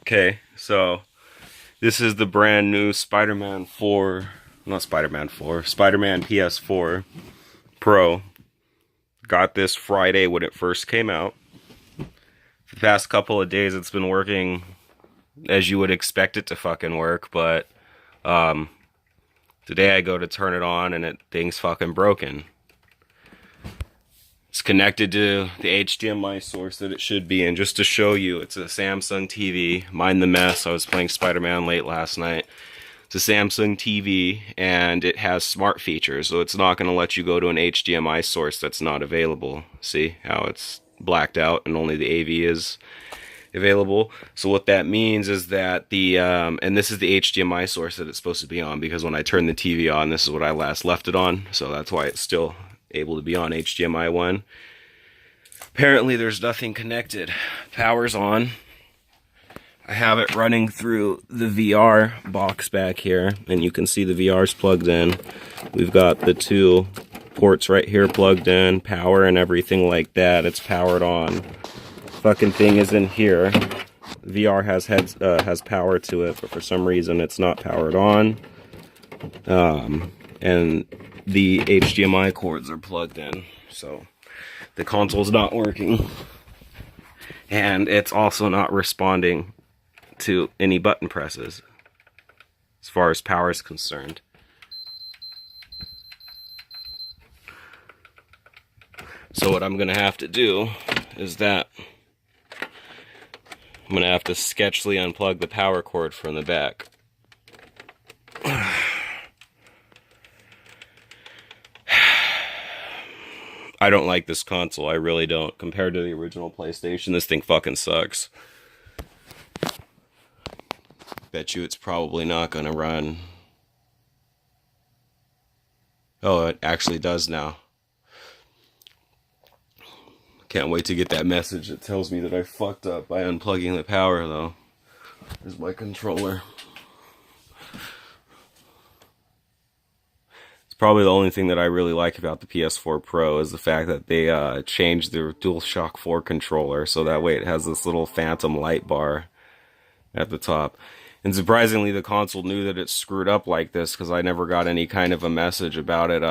Okay, so this is the brand new Spider-Man 4, not Spider-Man 4, Spider-Man ps4 Pro. Got this Friday when it first came out. For the past couple of days it's been working as you would expect it to fucking work, but today I go to turn it on and thing's fucking broken. It's connected to the HDMI source that it should be in. Just to show you, it's a Samsung TV. Mind the mess, I was playing Spider-Man late last night. It's a Samsung TV, and it has smart features, so it's not going to let you go to an HDMI source that's not available. See how it's blacked out and only the AV is available? So what that means is that and this is the HDMI source that it's supposed to be on, because when I turn the TV on, this is what I last left it on, so that's why it's still able to be on HDMI 1. Apparently there's nothing connected. Power's on. I have it running through the VR box back here, and you can see the VR's plugged in. We've got the two ports right here plugged in, power and everything like that. It's powered on. Fucking thing is in here. VR has power to it, but for some reason it's not powered on. And the HDMI cords are plugged in, so the console's not working. And it's also not responding to any button presses as far as power is concerned. So what I'm gonna have to do is that I'm gonna have to sketchily unplug the power cord from the back. I don't like this console, I really don't. Compared to the original PlayStation, this thing fucking sucks. Bet you it's probably not gonna run. Oh, it actually does now. Can't wait to get that message that tells me that I fucked up by unplugging the power, though. There's my controller. Probably the only thing that I really like about the PS4 Pro is the fact that they changed the DualShock 4 controller, so that way it has this little phantom light bar at the top. And surprisingly, the console knew that it's screwed up like this, because I never got any kind of a message about it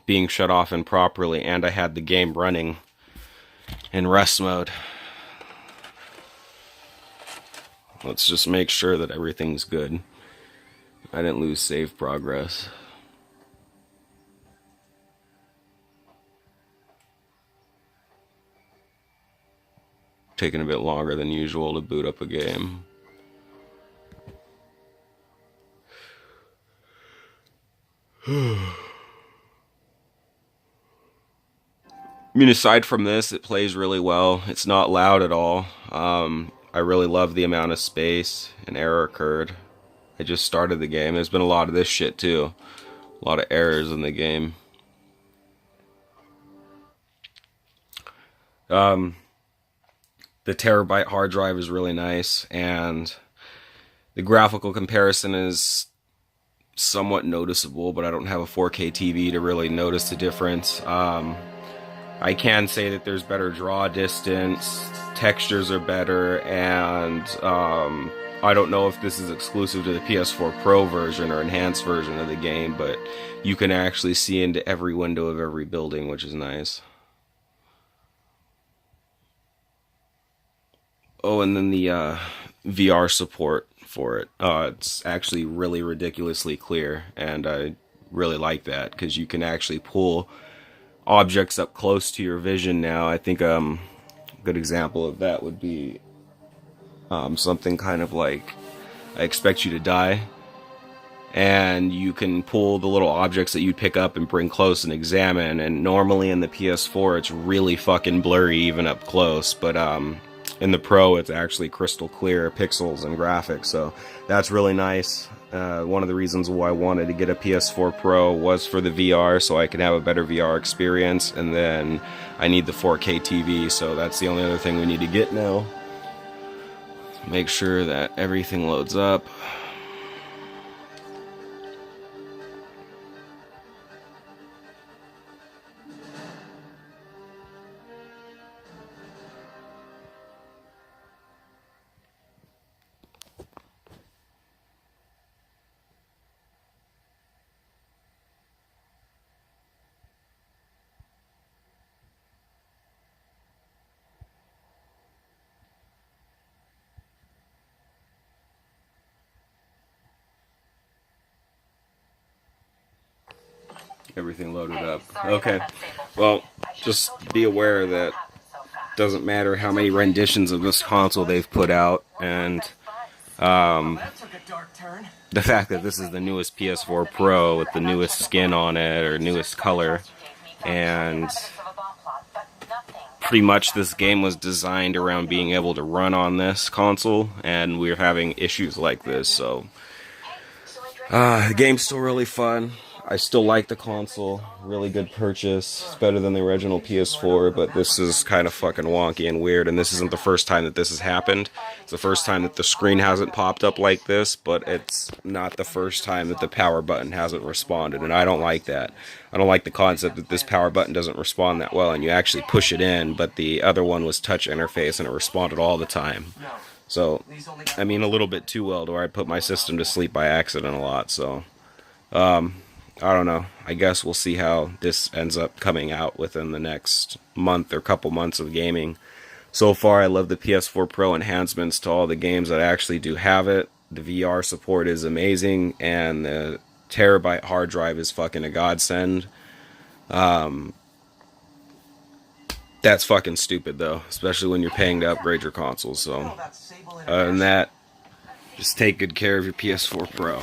being shut off improperly, and I had the game running in rest mode. Let's just make sure that everything's good. I didn't lose save progress. Taking a bit longer than usual to boot up a game. I mean, aside from this, it plays really well. It's not loud at all. I really love the amount of space. An error occurred. I just started the game. There's been a lot of this shit too. A lot of errors in the game. The terabyte hard drive is really nice, and the graphical comparison is somewhat noticeable, but I don't have a 4K TV to really notice the difference. I can say that there's better draw distance, textures are better, and I don't know if this is exclusive to the PS4 Pro version or enhanced version of the game, but you can actually see into every window of every building, which is nice. Oh, and then the VR support for it. It's actually really ridiculously clear, and I really like that, because you can actually pull objects up close to your vision now. I think a good example of that would be something kind of like I Expect You to Die. And you can pull the little objects that you pick up and bring close and examine, and normally in the PS4 it's really fucking blurry even up close, but in the Pro it's actually crystal clear pixels and graphics, so that's really nice. One of the reasons why I wanted to get a PS4 Pro was for the VR, so I could have a better VR experience, and then I need the 4K TV, so that's the only other thing we need to get now. Make sure that everything loads up. everything loaded up. Okay. Well, just be aware that doesn't matter how many renditions of this console they've put out, and the fact that this is the newest PS4 Pro with the newest skin on it, or newest color, and pretty much this game was designed around being able to run on this console, and we're having issues like this, so the game's still really fun. I still like the console. Really good purchase. It's better than the original PS4, but this is kind of fucking wonky and weird, and this isn't the first time that this has happened. It's the first time that the screen hasn't popped up like this, but it's not the first time that the power button hasn't responded, and I don't like that. I don't like the concept that this power button doesn't respond that well, and you actually push it in, but the other one was touch interface, and it responded all the time. So, I mean, a little bit too well to where I put my system to sleep by accident a lot, so I don't know. I guess we'll see how this ends up coming out within the next month or couple months of gaming. So far, I love the PS4 Pro enhancements to all the games that actually do have it. The VR support is amazing, and the terabyte hard drive is fucking a godsend. That's fucking stupid, though, especially when you're paying to upgrade your console. So, other than that, just take good care of your PS4 Pro.